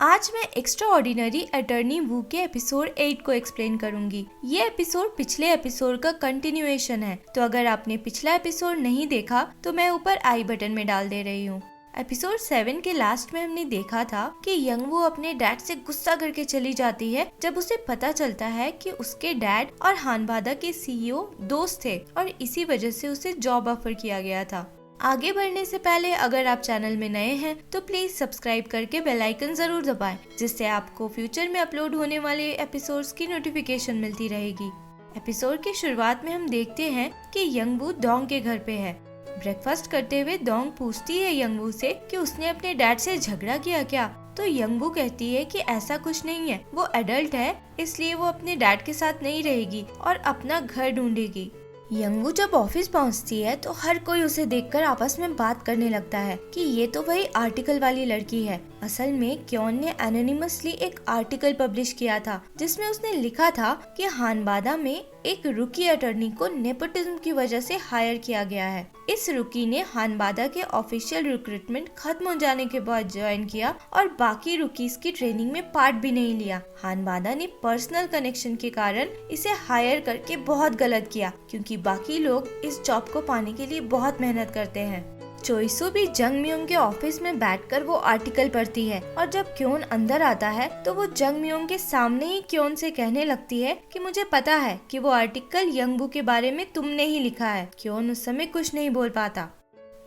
आज मैं extra ordinary attorney वू के एपिसोड 8 को एक्सप्लेन करूंगी। ये एपिसोड पिछले एपिसोड का कंटिन्यूएशन है, तो अगर आपने पिछला एपिसोड नहीं देखा तो मैं ऊपर आई बटन में डाल दे रही हूँ। एपिसोड 7 के लास्ट में हमने देखा था कि यंग वू अपने डैड से गुस्सा करके चली जाती है जब उसे पता चलता है कि उसके डैड और हानबादा के सीईओ दोस्त थे और इसी वजह से उसे जॉब ऑफर किया गया था। आगे बढ़ने से पहले अगर आप चैनल में नए हैं तो प्लीज सब्सक्राइब करके बेल आइकन जरूर दबाएं, जिससे आपको फ्यूचर में अपलोड होने वाले एपिसोड्स की नोटिफिकेशन मिलती रहेगी। एपिसोड की शुरुआत में हम देखते हैं कि यंग वू डोंग के घर पे है। ब्रेकफास्ट करते हुए डोंग पूछती है यंग वू से कि उसने अपने डैड से झगड़ा किया क्या, तो यंग वू कहती है कि ऐसा कुछ नहीं है, वो एडल्ट है इसलिए वो अपने डैड के साथ नहीं रहेगी और अपना घर ढूंढेगी। यंग वू जब ऑफिस पहुंचती है तो हर कोई उसे देखकर आपस में बात करने लगता है कि ये तो वही आर्टिकल वाली लड़की है। असल में क्योन ने एनोनिमसली एक आर्टिकल पब्लिश किया था जिसमें उसने लिखा था कि हानबादा में एक रुकी अटर्नी को नेपोटिज्म की वजह से हायर किया गया है। इस रुकी ने हानबादा के ऑफिशियल रिक्रूटमेंट खत्म हो जाने के बाद ज्वाइन किया और बाकी रुकीज की ट्रेनिंग में पार्ट भी नहीं लिया। हानबादा ने पर्सनल कनेक्शन के कारण इसे हायर करके बहुत गलत किया, क्योंकि बाकी लोग इस जॉब को पाने के लिए बहुत मेहनत करते हैं। चोइसू भी जंग म्योंग के ऑफिस में बैठकर वो आर्टिकल पढ़ती है और जब क्योन अंदर आता है तो वो जंग म्योंग के सामने ही क्योन से कहने लगती है कि मुझे पता है कि वो आर्टिकल यंग वू के बारे में तुमने ही लिखा है। क्योन उस समय कुछ नहीं बोल पाता।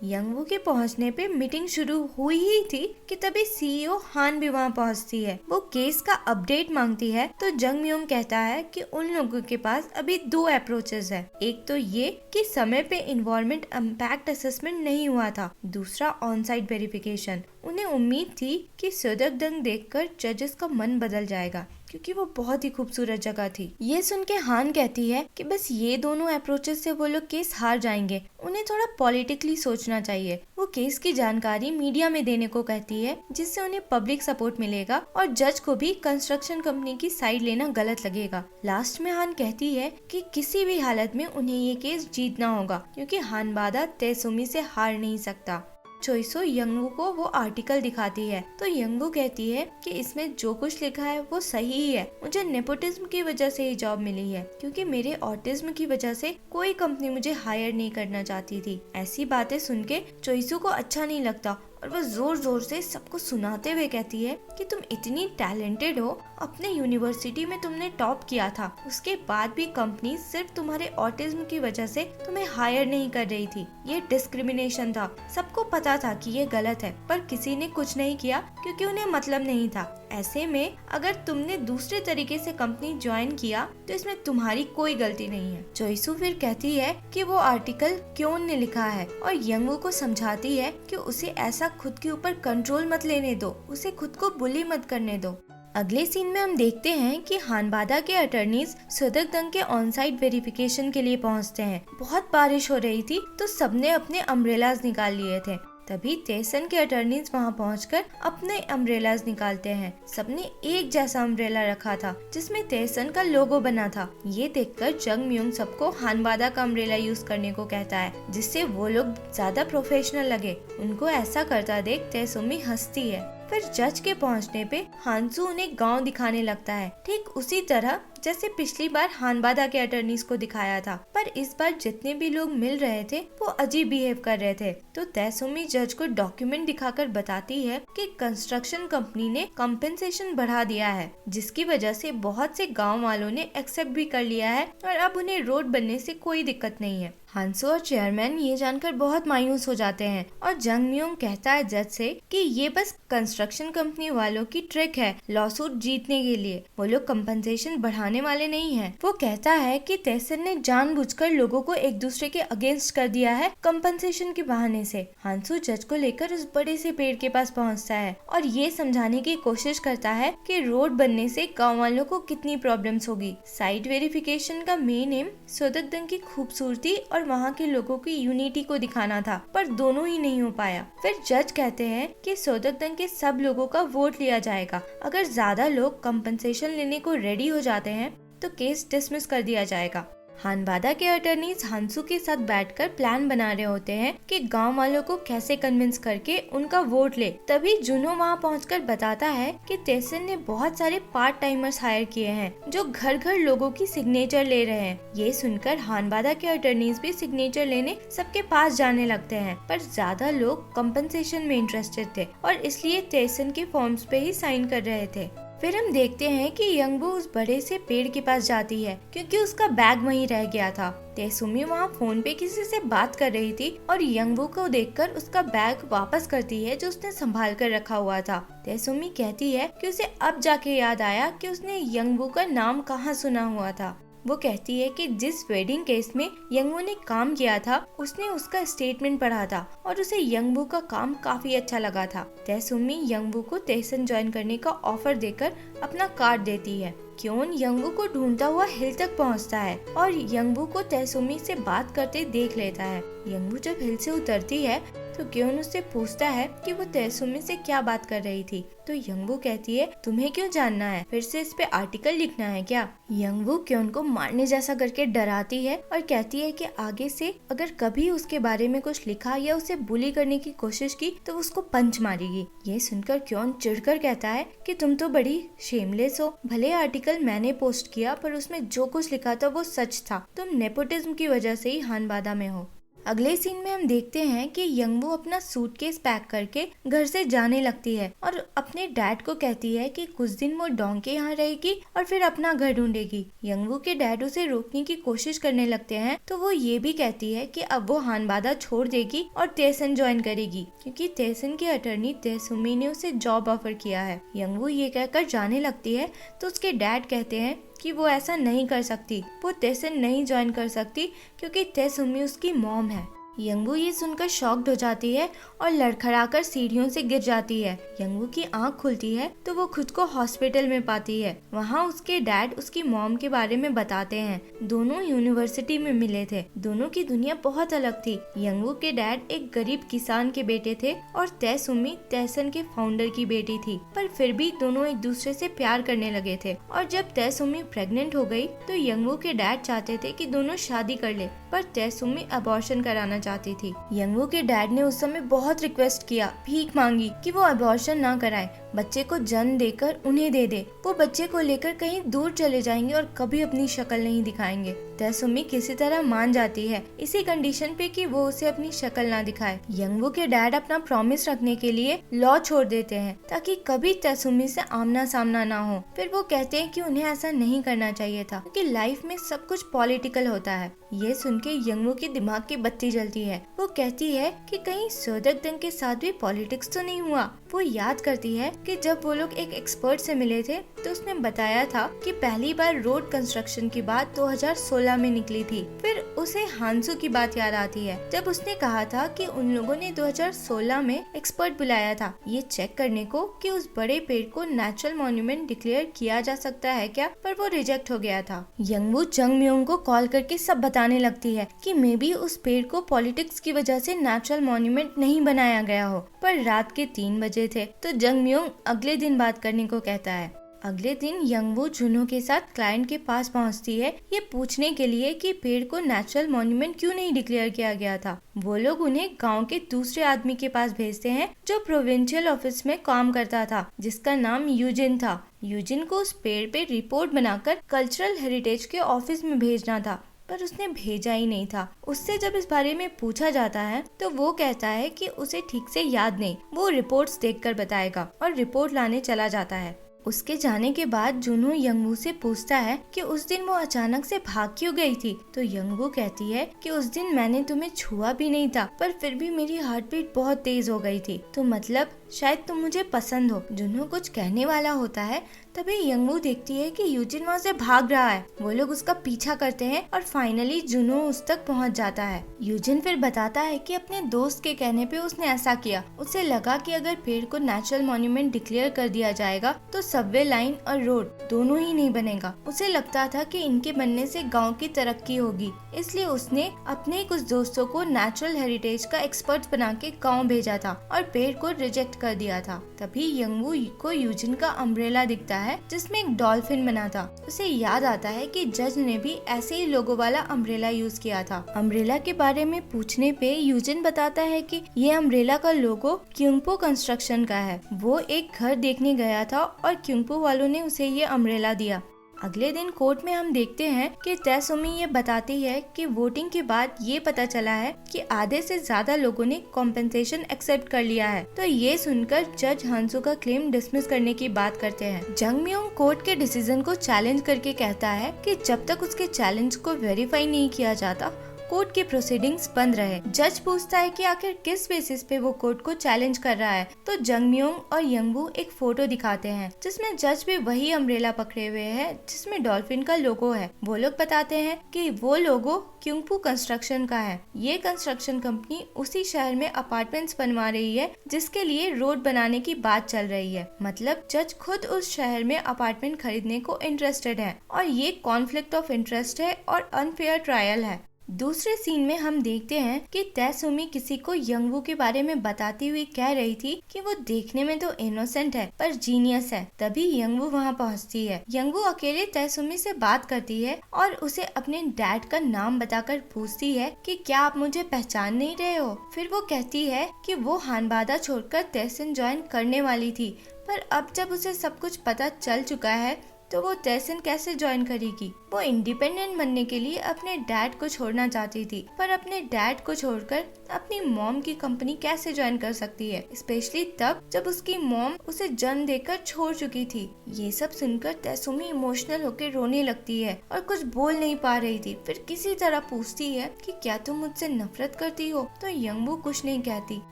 यंग वू के पहुंचने पे मीटिंग शुरू हुई ही थी कि तभी सीईओ हान भी वहां पहुंचती है। वो केस का अपडेट मांगती है तो जंग म्योंग कहता है कि उन लोगों के पास अभी दो अप्रोचेस है। एक तो ये कि समय पे इन्वायरमेंट इम्पैक्ट असेसमेंट नहीं हुआ था, दूसरा ऑन साइट वेरिफिकेशन। उन्हें उम्मीद थी कि सोदकदंग देखकर जजेस का मन बदल जाएगा, क्योंकि वो बहुत ही खूबसूरत जगह थी। ये सुन के हान कहती है कि बस ये दोनों अप्रोचेस से वो लोग केस हार जाएंगे, उन्हें थोड़ा पॉलिटिकली सोचना चाहिए। वो केस की जानकारी मीडिया में देने को कहती है जिससे उन्हें पब्लिक सपोर्ट मिलेगा और जज को भी कंस्ट्रक्शन कंपनी की साइड लेना गलत लगेगा। लास्ट में हान कहती है कि किसी भी हालत में उन्हें ये केस जीतना होगा, क्योंकि हानबादा तेसुमी से हार नहीं सकता। चोइसो यंगवू को वो आर्टिकल दिखाती है तो यंगवू कहती है कि इसमें जो कुछ लिखा है वो सही ही है। मुझे नेपोटिज्म की वजह से ही जॉब मिली है, क्योंकि मेरे ऑटिज्म की वजह से कोई कंपनी मुझे हायर नहीं करना चाहती थी। ऐसी बातें सुन के चोइसो को अच्छा नहीं लगता और वो जोर जोर से सबको सुनाते हुए कहती है कि तुम इतनी टैलेंटेड हो, अपने यूनिवर्सिटी में तुमने टॉप किया था, उसके बाद भी कंपनी सिर्फ तुम्हारे ऑटिज्म की वजह से तुम्हें हायर नहीं कर रही थी। ये डिस्क्रिमिनेशन था, सबको पता था कि ये गलत है, पर किसी ने कुछ नहीं किया क्योंकि उन्हें मतलब नहीं था। ऐसे में अगर तुमने दूसरे तरीके से कंपनी ज्वाइन किया तो इसमें तुम्हारी कोई गलती नहीं है। चोइसू फिर कहती है कि वो आर्टिकल क्योन ने लिखा है और यंगवू को समझाती है कि उसे ऐसा खुद के ऊपर कंट्रोल मत लेने दो, उसे खुद को बुली मत करने दो। अगले सीन में हम देखते हैं कि हानबादा के अटर्नीज सोदकदंग के ऑन साइट वेरिफिकेशन के लिए पहुंचते हैं। बहुत बारिश हो रही थी तो सबने अपने अम्ब्रेलाज निकाल लिए थे। तभी तेसन के अटर्नीज वहां पहुंचकर अपने अम्ब्रेलाज निकालते हैं। सबने एक जैसा अम्ब्रेला रखा था जिसमें तेसन का लोगो बना था। ये देखकर जंग म्योंग सबको हानबादा का अम्ब्रेला यूज करने को कहता है, जिससे वो लोग ज्यादा प्रोफेशनल लगे। उनको ऐसा करता देख तेसुमी हंसती है। फिर जज के पहुंचने पे हानसू उन्हें गांव दिखाने लगता है, ठीक उसी तरह जैसे पिछली बार हानबादा के अटर्नीज को दिखाया था। पर इस बार जितने भी लोग मिल रहे थे वो अजीब बिहेव कर रहे थे। तो तेसुमी जज को डॉक्यूमेंट दिखाकर बताती है कि कंस्ट्रक्शन कंपनी ने कंपेंसेशन बढ़ा दिया है, जिसकी वजह से बहुत से गांव वालों ने एक्सेप्ट भी कर लिया है और अब उन्हें रोड बनने से कोई दिक्कत नहीं है। हानसू और चेयरमैन ये जानकर बहुत मायूस हो जाते हैं और जंग म्योंग कहता है जज से कि ये बस कंस्ट्रक्शन कंपनी वालों की ट्रिक है लॉसूट जीतने के लिए, वो लोग कंपनसेशन बढ़ाने वाले नहीं हैं। वो कहता है कि तेसन ने जानबूझकर लोगों को एक दूसरे के अगेंस्ट कर दिया है कंपनसेशन के बहाने से। हानसू जज को लेकर उस बड़े से पेड़ के पास पहुंचता है और ये समझाने की कोशिश करता है कि रोड बनने से गाँव वालों को कितनी प्रॉब्लम्स होगी। साइट वेरिफिकेशन का मेन एम सोदकदंग की खूबसूरती और वहाँ के लोगों की यूनिटी को दिखाना था, पर दोनों ही नहीं हो पाया। फिर जज कहते हैं कि सोदकदंग के सब लोगों का वोट लिया जाएगा। अगर ज्यादा लोग कंपनसेशन लेने को रेडी हो जाते हैं तो केस डिसमिस कर दिया जाएगा। हानबादा के अटर्नीज हांसू के साथ बैठकर प्लान बना रहे होते हैं कि गांव वालों को कैसे कन्विंस करके उनका वोट ले। तभी जुनो वहां पहुंचकर बताता है कि तेसन ने बहुत सारे पार्ट टाइमर्स हायर किए हैं जो घर घर लोगों की सिग्नेचर ले रहे हैं। ये सुनकर हानबादा के अटर्नीज भी सिग्नेचर लेने सबके पास जाने लगते हैं, पर ज्यादा लोग कंपनसेशन में इंटरेस्टेड थे और इसलिए तेसन के फॉर्म्स पे ही साइन कर रहे थे। फिर हम देखते हैं कि यंगबो उस बड़े से पेड़ के पास जाती है क्योंकि उसका बैग वहीं रह गया था। तेसुमी वहाँ फोन पे किसी से बात कर रही थी और यंगबो को देखकर उसका बैग वापस करती है जो उसने संभाल कर रखा हुआ था। तेसुमी कहती है कि उसे अब जाके याद आया कि उसने यंगबो का नाम कहाँ सुना हुआ था। वो कहती है कि जिस वेडिंग केस में यंगबो ने काम किया था उसने उसका स्टेटमेंट पढ़ा था और उसे यंगबो का काम काफी अच्छा लगा था। तेसुमी यंगबो को तेसन ज्वाइन करने का ऑफर देकर अपना कार्ड देती है। क्योन यंगबो को ढूंढता हुआ हिल तक पहुंचता है और यंगबो को तेसुमी से बात करते देख लेता है। यंगबो जब हिल से उतरती है तो क्योन उससे पूछता है कि वो तेसुमी से क्या बात कर रही थी। तो यंगबो कहती है तुम्हें क्यों जानना है, फिर से इस पे आर्टिकल लिखना है क्या। यंगबो क्योन को मारने जैसा करके डराती है और कहती है कि आगे से अगर कभी उसके बारे में कुछ लिखा या उसे बुली करने की कोशिश की तो उसको पंच मारेगी। ये सुनकर क्योन चिढ़कर कहता है कि तुम तो बड़ी शेमलेस हो, भले आर्टिकल मैंने पोस्ट किया पर उसमें जो कुछ लिखा था वो सच था, तुम नेपोटिज्म की वजह से ही हानबादा में हो। अगले सीन में हम देखते हैं कि यंगबो अपना सूटकेस पैक करके घर से जाने लगती है और अपने डैड को कहती है कि कुछ दिन वो डॉन के यहाँ रहेगी और फिर अपना घर ढूंढेगी। यंगबो के डैड उसे रोकने की कोशिश करने लगते हैं तो वो ये भी कहती है कि अब वो हानबादा छोड़ देगी और तेसन ज्वाइन करेगी क्योंकि तेसन के अटर्नी तेसुमी ने उसे जॉब ऑफर किया है। यंगबो ये कहकर जाने लगती है तो उसके डैड कहते हैं कि वो ऐसा नहीं कर सकती, वो तेसन नहीं ज्वाइन कर सकती क्योंकि तेसुमी उसकी मॉम है। यंगबो ये सुनकर शॉक्ड हो जाती है और लड़खड़ाकर सीढ़ियों से गिर जाती है। यंगबो की आंख खुलती है तो वो खुद को हॉस्पिटल में पाती है। वहाँ उसके डैड उसकी मॉम के बारे में बताते हैं। दोनों यूनिवर्सिटी में मिले थे, दोनों की दुनिया बहुत अलग थी। यंगबो के डैड एक गरीब किसान के बेटे थे और तेसुमी तेसन के फाउंडर की बेटी थी, पर फिर भी दोनों एक दूसरे से प्यार करने लगे थे। और जब तेसुमी प्रेग्नेंट हो गई तो यंगबो के डैड चाहते थे कि दोनों शादी कर ले, पर तेसुमी अबॉर्शन कराना चाहती थी। यंगबो के डैड ने उस समय बहुत रिक्वेस्ट किया, भीख मांगी कि वो अबॉर्शन ना कराए, बच्चे को जन्म देकर उन्हें दे दे। वो बच्चे को लेकर कहीं दूर चले जाएंगे और कभी अपनी शक्ल नहीं दिखाएंगे। तेसुमी किसी तरह मान जाती है इसी कंडीशन पे कि वो उसे अपनी शक्ल ना दिखाए। यंगबो के डैड अपना प्रॉमिस रखने के लिए लॉ छोड़ देते हैं ताकि कभी तेसुमी से आमना सामना ना हो। फिर वो कहते हैं कि उन्हें ऐसा नहीं करना चाहिए था क्योंकि लाइफ में सब कुछ पॉलिटिकल होता है। ये सुन के यंगबो की दिमाग की बत्ती जलती है। वो कहती है कि कहीं सोदकदंग के साथ भी पॉलिटिक्स तो नहीं हुआ। वो याद करती है कि जब वो लोग एक एक्सपर्ट से मिले थे तो उसने बताया था कि पहली बार रोड कंस्ट्रक्शन की बात 2016 में निकली थी। फिर उसे हांसू की बात याद आती है जब उसने कहा था कि उन लोगों ने 2016 में एक्सपर्ट बुलाया था ये चेक करने को कि उस बड़े पेड़ को नेचुरल मॉन्यूमेंट डिक्लेयर किया जा सकता है क्या, पर वो रिजेक्ट हो गया था। यंगबो जंगम्योंग को कॉल करके सब बताने लगती है कि मे बी उस पेड़ को पॉलिटिक्स की वजह से नेचुरल मॉन्यूमेंट नहीं बनाया गया हो। पर रात के 3 बजे थे तो जंगम्योंग अगले दिन बात करने को कहता है। अगले दिन यंगबो जुनो के साथ क्लाइंट के पास पहुंचती है ये पूछने के लिए कि पेड़ को नेचुरल मॉन्यूमेंट क्यों नहीं डिक्लेयर किया गया था। वो लोग उन्हें गांव के दूसरे आदमी के पास भेजते हैं जो प्रोविंशियल ऑफिस में काम करता था जिसका नाम यूजिन था। यूजिन को उस पेड़ पे रिपोर्ट बनाकर कल्चरल हेरिटेज के ऑफिस में भेजना था, पर उसने भेजा ही नहीं था। उससे जब इस बारे में पूछा जाता है तो वो कहता है कि उसे ठीक से याद नहीं, वो रिपोर्ट्स देखकर बताएगा और रिपोर्ट लाने चला जाता है। उसके जाने के बाद जुनो यंगबो से पूछता है कि उस दिन वो अचानक से भाग क्यों गई थी। तो यंगबो कहती है कि उस दिन मैंने तुम्हें छुआ भी नहीं था पर फिर भी मेरी हार्ट बीट बहुत तेज हो गई थी, तो मतलब शायद तुम मुझे पसंद हो। जुनो कुछ कहने वाला होता है तभी यंगबो देखती है कि यूजिन वहाँ से भाग रहा है। वो लोग उसका पीछा करते हैं और फाइनली जुनो उस तक पहुँच जाता है। यूजिन फिर बताता है कि अपने दोस्त के कहने पे उसने ऐसा किया। उसे लगा कि अगर पेड़ को नेचुरल मॉन्यूमेंट डिक्लेयर कर दिया जाएगा तो सबवे लाइन और रोड दोनों ही नहीं बनेगा। उसे लगता था कि इनके बनने से गांव की तरक्की होगी, इसलिए उसने अपने कुछ दोस्तों को नेचुरल हेरिटेज का एक्सपर्ट बना के गाँव भेजा था और पेड़ को रिजेक्ट कर दिया था। तभी यंगवू को यूजिन का अम्ब्रेला दिखता है जिसमें एक डॉल्फिन बना था। उसे याद आता है कि जज ने भी ऐसे ही लोगो वाला अम्ब्रेला यूज किया था। अम्ब्रेला के बारे में पूछने पे यूजिन बताता है कि ये अम्ब्रेला का लोगो क्योंगपो कंस्ट्रक्शन का है। वो एक घर देखने गया था और क्योंगपो वालों ने उसे ये अम्ब्रेला दिया। अगले दिन कोर्ट में हम देखते हैं कि तैसुमी ये बताती है कि वोटिंग के बाद ये पता चला है कि आधे से ज्यादा लोगों ने कॉम्पेंसेशन एक्सेप्ट कर लिया है। तो ये सुनकर जज हंसू का क्लेम डिसमिस करने की बात करते हैं। जंग म्योंग कोर्ट के डिसीजन को चैलेंज करके कहता है कि जब तक उसके चैलेंज को वेरीफाई नहीं किया जाता कोर्ट की प्रोसीडिंग्स बंद रहे। जज पूछता है कि आखिर किस बेसिस पे वो कोर्ट को चैलेंज कर रहा है। तो जंग म्योंग और यंगवू एक फोटो दिखाते हैं जिसमें जज भी वही अम्ब्रेला पकड़े हुए है जिसमें डॉल्फिन का लोगो है। वो लोग बताते हैं कि वो लोगो क्योंगपो कंस्ट्रक्शन का है। ये कंस्ट्रक्शन कंपनी उसी शहर में अपार्टमेंट्स बनवा रही है जिसके लिए रोड बनाने की बात चल रही है। मतलब जज खुद उस शहर में अपार्टमेंट खरीदने को इंटरेस्टेड है और ये कॉन्फ्लिक्ट ऑफ इंटरेस्ट है और अनफेयर ट्रायल है। दूसरे सीन में हम देखते हैं कि तैसुमी किसी को यंगवू के बारे में बताती हुई कह रही थी कि वो देखने में तो इनोसेंट है पर जीनियस है। तभी यंगवू वहाँ पहुँचती है। यंगवू अकेले तैसुमी से बात करती है और उसे अपने डैड का नाम बताकर पूछती है कि क्या आप मुझे पहचान नहीं रहे हो। फिर वो कहती है कि वो हानबादा छोड़कर तैसन ज्वाइन करने वाली थी, पर अब जब उसे सब कुछ पता चल चुका है तो वो तैसन कैसे ज्वाइन करेगी। वो इंडिपेंडेंट बनने के लिए अपने डैड को छोड़ना चाहती थी, पर अपने डैड को छोड़कर अपनी मॉम की कंपनी कैसे ज्वाइन कर सकती है, स्पेशली तब जब उसकी मॉम उसे जन्म देकर छोड़ चुकी थी। ये सब सुनकर तैसुमी इमोशनल होकर रोने लगती है और कुछ बोल नहीं पा रही थी। फिर किसी तरह पूछती है कि क्या तुम मुझसे नफरत करती हो। तो यंगवू कुछ नहीं कहती,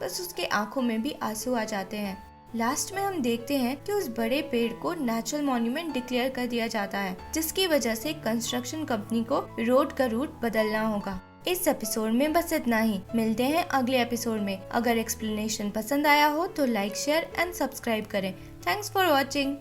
बस उसके आंखों में भी आंसू आ जाते हैं। लास्ट में हम देखते हैं कि उस बड़े पेड़ को नेचुरल मॉन्यूमेंट डिक्लेयर कर दिया जाता है जिसकी वजह से कंस्ट्रक्शन कंपनी को रोड का रूट बदलना होगा। इस एपिसोड में बस इतना ही। मिलते हैं अगले एपिसोड में। अगर एक्सप्लेनेशन पसंद आया हो तो लाइक, शेयर एंड सब्सक्राइब करें। Thanks for watching.